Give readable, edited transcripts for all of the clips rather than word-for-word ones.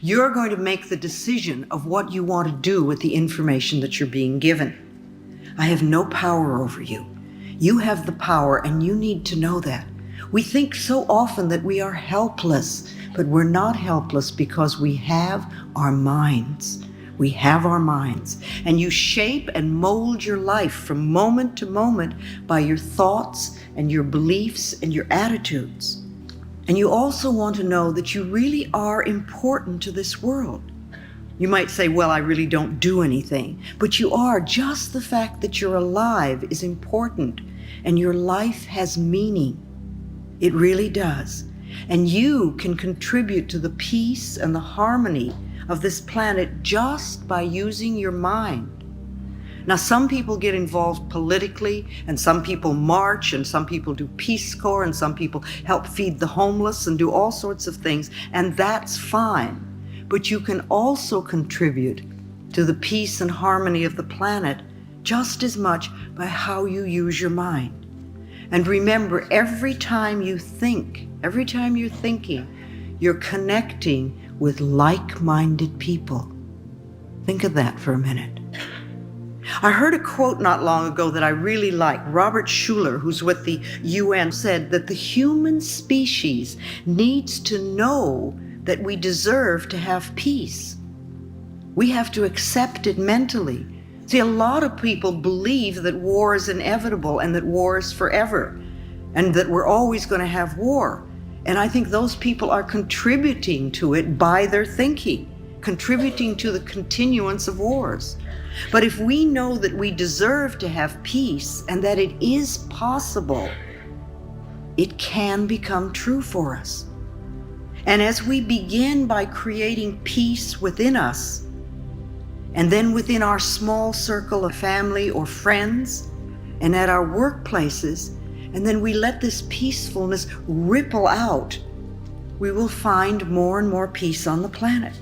You're going to make the decision of what you want to do with the information that you're being given. I have no power over you. You have the power, and you need to know that. We think so often that we are helpless, but we're not helpless because we have our minds. We have our minds, and you shape and mold your life from moment to moment by your thoughts and your beliefs and your attitudes. And you also want to know that you really are important to this world. You might say, well, I really don't do anything, but you are. Just the fact that you're alive is important, and your life has meaning. It really does. And you can contribute to the peace and the harmony of this planet just by using your mind. Now, some people get involved politically, and some people march, and some people do Peace Corps, and some people help feed the homeless and do all sorts of things, and that's fine. But you can also contribute to the peace and harmony of the planet just as much by how you use your mind. And remember, every time you think, every time you're thinking, you're connecting with like-minded people. Think of that for a minute. I heard a quote not long ago that I really like. Robert Schuller, who's with the UN, said that the human species needs to know that we deserve to have peace. We have to accept it mentally. See, a lot of people believe that war is inevitable and that war is forever and that we're always going to have war. And I think those people are contributing to it by their thinking, contributing to the continuance of wars. But if we know that we deserve to have peace and that it is possible, it can become true for us. And as we begin by creating peace within us, and then within our small circle of family or friends, and at our workplaces, and then we let this peacefulness ripple out, we will find more and more peace on the planet.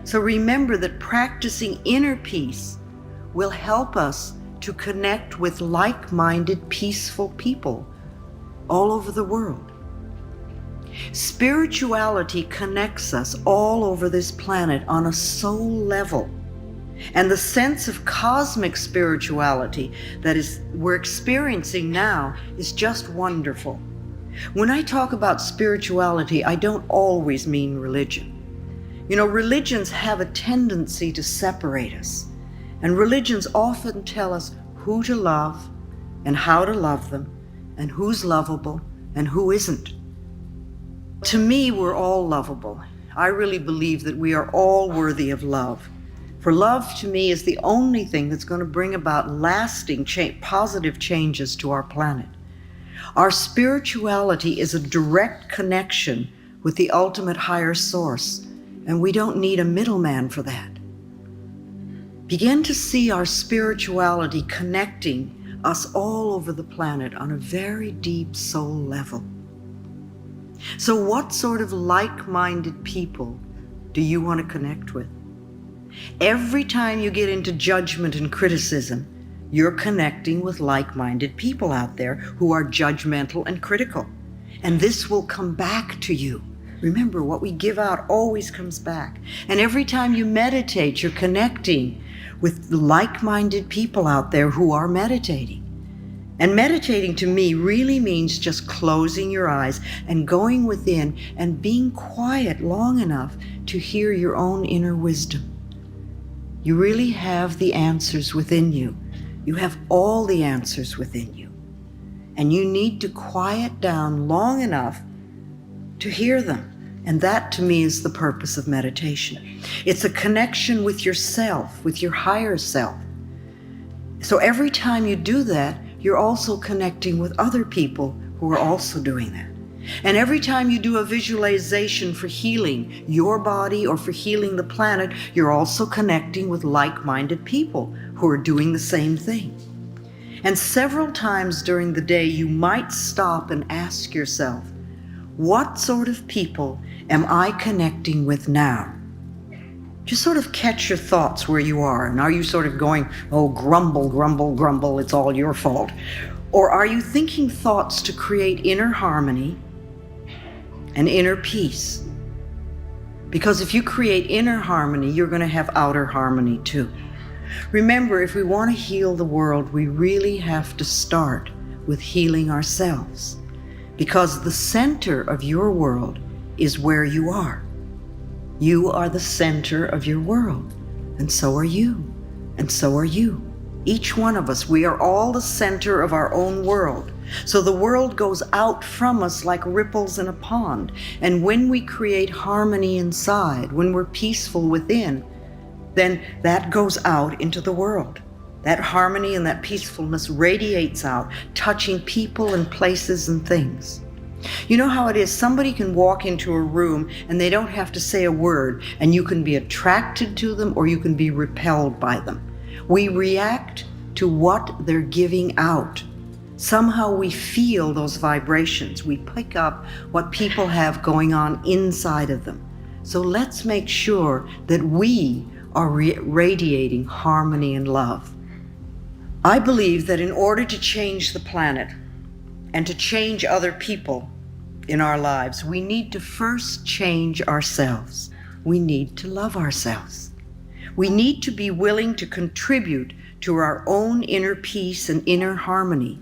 So remember that practicing inner peace will help us to connect with like-minded, peaceful people all over the world. Spirituality connects us all over this planet on a soul level. And the sense of cosmic spirituality that we're experiencing now is just wonderful. When I talk about spirituality, I don't always mean religion. You know, religions have a tendency to separate us. And religions often tell us who to love and how to love them, and who's lovable and who isn't. To me, we're all lovable. I really believe that we are all worthy of love. For love, to me, is the only thing that's going to bring about lasting positive changes to our planet. Our spirituality is a direct connection with the ultimate higher source, and we don't need a middleman for that. Begin to see our spirituality connecting us all over the planet on a very deep soul level. So what sort of like-minded people do you want to connect with? Every time you get into judgment and criticism, you're connecting with like-minded people out there who are judgmental and critical. And this will come back to you. Remember, what we give out always comes back. And every time you meditate, you're connecting with like-minded people out there who are meditating. And meditating to me really means just closing your eyes and going within and being quiet long enough to hear your own inner wisdom. You really have the answers within you. You have all the answers within you. And you need to quiet down long enough to hear them. And that, to me, is the purpose of meditation. It's a connection with yourself, with your higher self. So every time you do that, you're also connecting with other people who are also doing that. And every time you do a visualization for healing your body or for healing the planet, you're also connecting with like-minded people who are doing the same thing. And several times during the day, you might stop and ask yourself, what sort of people am I connecting with now? Just sort of catch your thoughts where you are. And are you sort of going, oh, grumble, grumble, grumble, it's all your fault? Or are you thinking thoughts to create inner harmony and inner peace? Because if you create inner harmony, you're going to have outer harmony too. Remember, if we want to heal the world, we really have to start with healing ourselves. Because the center of your world is where you are. You are the center of your world, and so are you, and so are you. Each one of us, we are all the center of our own world. So the world goes out from us like ripples in a pond. And when we create harmony inside, when we're peaceful within, then that goes out into the world. That harmony and that peacefulness radiates out, touching people and places and things. You know how it is? Somebody can walk into a room and they don't have to say a word, and you can be attracted to them or you can be repelled by them. We react to what they're giving out. Somehow we feel those vibrations. We pick up what people have going on inside of them. So let's make sure that we are radiating harmony and love. I believe that in order to change the planet and to change other people in our lives, we need to first change ourselves. We need to love ourselves. We need to be willing to contribute to our own inner peace and inner harmony.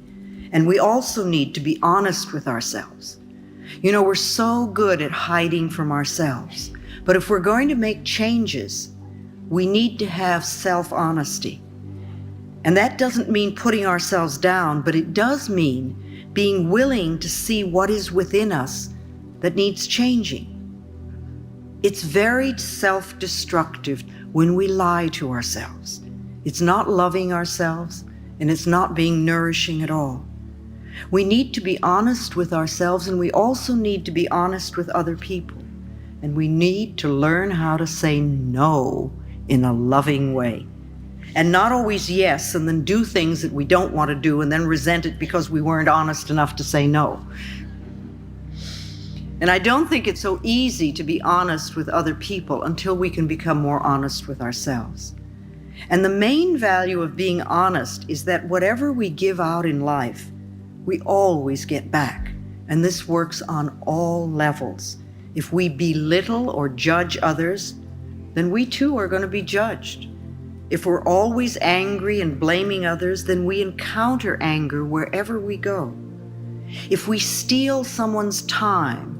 And we also need to be honest with ourselves. You know, we're so good at hiding from ourselves. But if we're going to make changes, we need to have self-honesty. And that doesn't mean putting ourselves down, but it does mean being willing to see what is within us that needs changing. It's very self-destructive when we lie to ourselves. It's not loving ourselves, and it's not being nourishing at all. We need to be honest with ourselves, and we also need to be honest with other people. And we need to learn how to say no in a loving way. And not always yes, and then do things that we don't want to do and then resent it because we weren't honest enough to say no. And I don't think it's so easy to be honest with other people until we can become more honest with ourselves. And the main value of being honest is that whatever we give out in life, we always get back. And this works on all levels. If we belittle or judge others, then we too are going to be judged. If we're always angry and blaming others, then we encounter anger wherever we go. If we steal someone's time,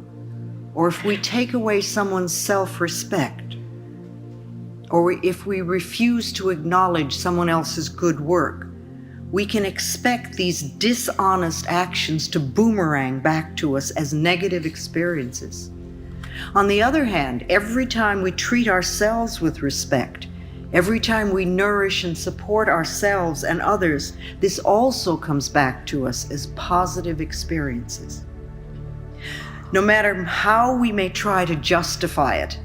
or if we take away someone's self-respect, or if we refuse to acknowledge someone else's good work, we can expect these dishonest actions to boomerang back to us as negative experiences. On the other hand, every time we treat ourselves with respect, every time we nourish and support ourselves and others, this also comes back to us as positive experiences. No matter how we may try to justify it,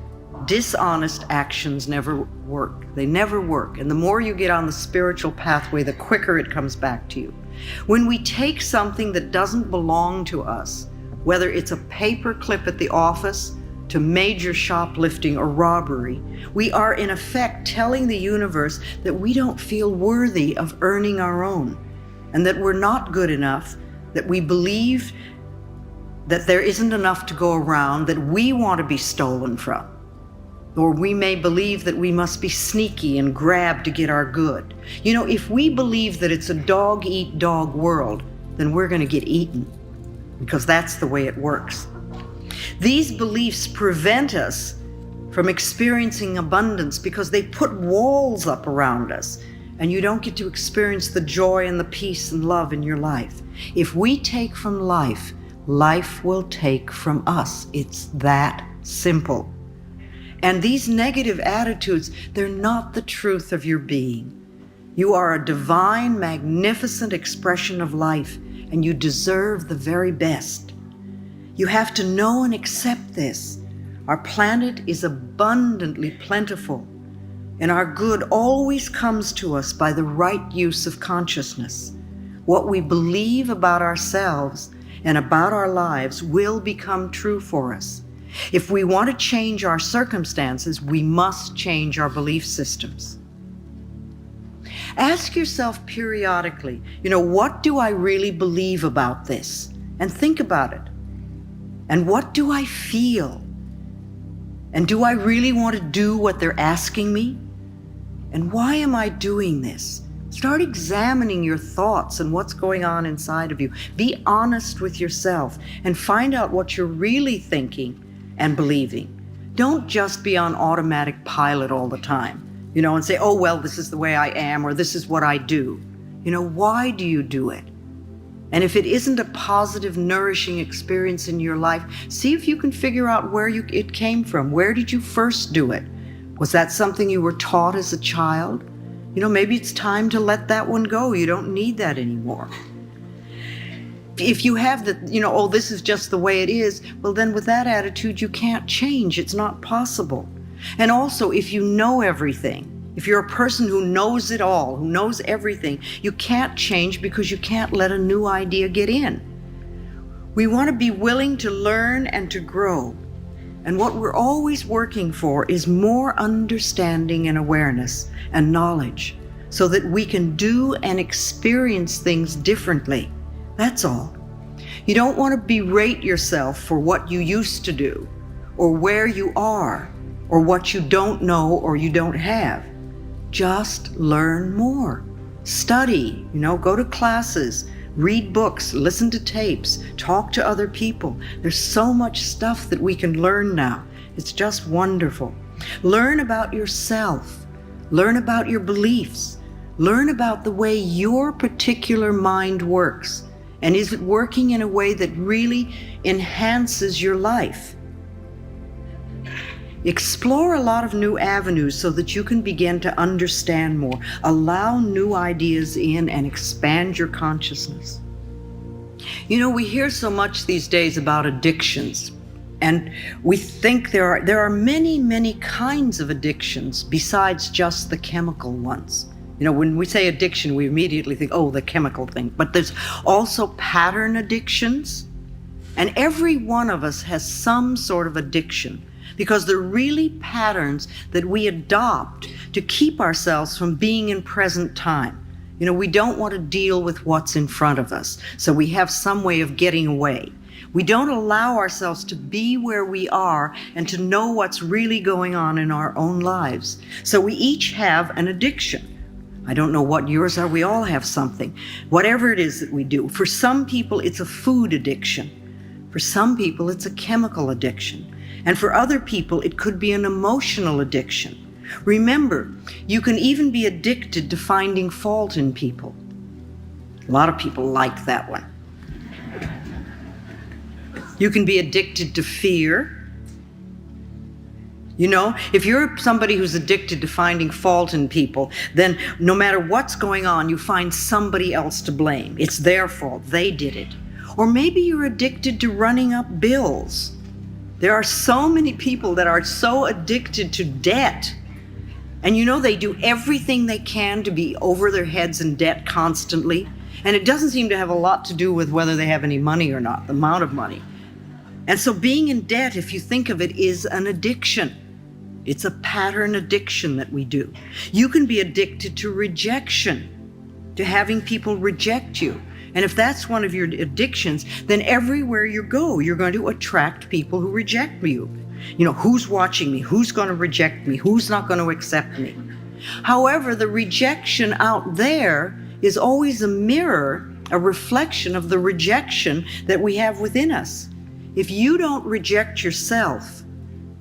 dishonest actions never work. They never work. And the more you get on the spiritual pathway, the quicker it comes back to you. When we take something that doesn't belong to us, whether it's a paper clip at the office, to major shoplifting or robbery, we are in effect telling the universe that we don't feel worthy of earning our own, and that we're not good enough, that we believe that there isn't enough to go around, that we want to be stolen from. Or we may believe that we must be sneaky and grab to get our good. You know, if we believe that it's a dog-eat-dog world, then we're going to get eaten, because that's the way it works. These beliefs prevent us from experiencing abundance because they put walls up around us, and you don't get to experience the joy and the peace and love in your life. If we take from life, life will take from us. It's that simple. And these negative attitudes, they're not the truth of your being. You are a divine, magnificent expression of life, and you deserve the very best. You have to know and accept this. Our planet is abundantly plentiful, and our good always comes to us by the right use of consciousness. What we believe about ourselves and about our lives will become true for us. If we want to change our circumstances, we must change our belief systems. Ask yourself periodically, what do I really believe about this? And think about it. And what do I feel? And do I really want to do what they're asking me? And why am I doing this? Start examining your thoughts and what's going on inside of you. Be honest with yourself and find out what you're really thinking and believing. Don't just be on automatic pilot all the time, and say, oh, well, this is the way I am, or this is what I do. Why do you do it? And if it isn't a positive, nourishing experience in your life, see if you can figure out where it came from. Where did you first do it? Was that something you were taught as a child? Maybe it's time to let that one go. You don't need that anymore. If you have oh, this is just the way it is, well, then with that attitude, you can't change. It's not possible. And also, if you know everything, if you're a person who knows it all, who knows everything, you can't change because you can't let a new idea get in. We want to be willing to learn and to grow. And what we're always working for is more understanding and awareness and knowledge so that we can do and experience things differently. That's all. You don't want to berate yourself for what you used to do, or where you are, or what you don't know or you don't have. Just learn more. Study, go to classes, read books, listen to tapes, talk to other people. There's so much stuff that we can learn now. It's just wonderful. Learn about yourself. Learn about your beliefs. Learn about the way your particular mind works. And is it working in a way that really enhances your life? Explore a lot of new avenues so that you can begin to understand more. Allow new ideas in and expand your consciousness. We hear so much these days about addictions, and we think there are many, many kinds of addictions besides just the chemical ones. When we say addiction, we immediately think, oh, the chemical thing. But there's also pattern addictions, and every one of us has some sort of addiction, because they're really patterns that we adopt to keep ourselves from being in present time. We don't want to deal with what's in front of us, so we have some way of getting away. We don't allow ourselves to be where we are and to know what's really going on in our own lives. So we each have an addiction. I don't know what yours are. We all have something. Whatever it is that we do. For some people, it's a food addiction. For some people, it's a chemical addiction. And for other people, it could be an emotional addiction. Remember, you can even be addicted to finding fault in people. A lot of people like that one. You can be addicted to fear. If you're somebody who's addicted to finding fault in people, then no matter what's going on, you find somebody else to blame. It's their fault. They did it. Or maybe you're addicted to running up bills. There are so many people that are so addicted to debt. And they do everything they can to be over their heads in debt constantly. And it doesn't seem to have a lot to do with whether they have any money or not, the amount of money. And so being in debt, if you think of it, is an addiction. It's a pattern addiction that we do. You can be addicted to rejection, to having people reject you. And if that's one of your addictions, then everywhere you go, you're going to attract people who reject you. Who's watching me? Who's going to reject me? Who's not going to accept me? However, the rejection out there is always a mirror, a reflection of the rejection that we have within us. If you don't reject yourself,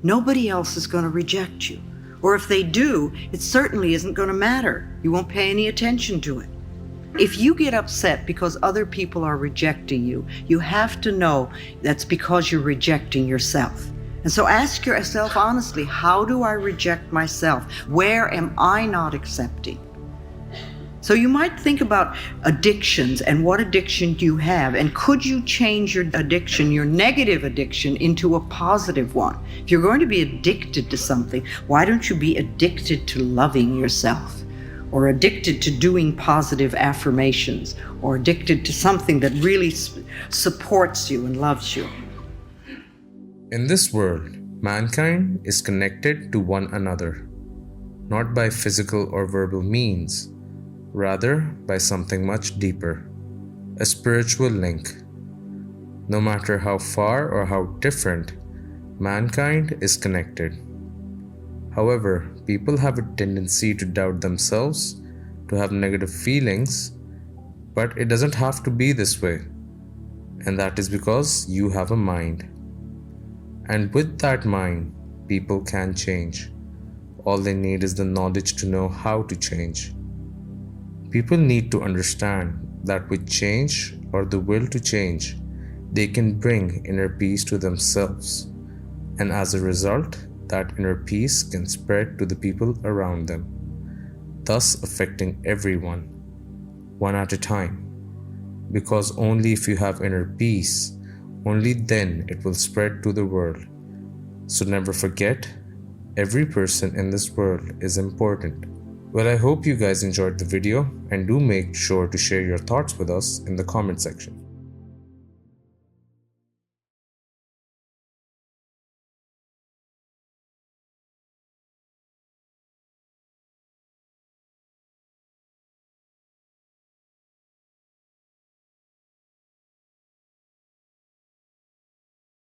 nobody else is going to reject you. Or if they do, it certainly isn't going to matter. You won't pay any attention to it. If you get upset because other people are rejecting you, you have to know that's because you're rejecting yourself. And so ask yourself honestly, how do I reject myself? Where am I not accepting? So you might think about addictions and what addiction do you have, and could you change your addiction, your negative addiction, into a positive one? If you're going to be addicted to something, why don't you be addicted to loving yourself, or addicted to doing positive affirmations, or addicted to something that really supports you and loves you? In this world, mankind is connected to one another, not by physical or verbal means, rather by something much deeper, a spiritual link. No matter how far or how different, mankind is connected. However, people have a tendency to doubt themselves, to have negative feelings, but it doesn't have to be this way. And that is because you have a mind. And with that mind, people can change. All they need is the knowledge to know how to change. People need to understand that with change or the will to change, they can bring inner peace to themselves. And as a result, that inner peace can spread to the people around them, thus affecting everyone, one at a time. Because only if you have inner peace, only then it will spread to the world. So never forget, every person in this world is important. Well, I hope you guys enjoyed the video, and do make sure to share your thoughts with us in the comment section.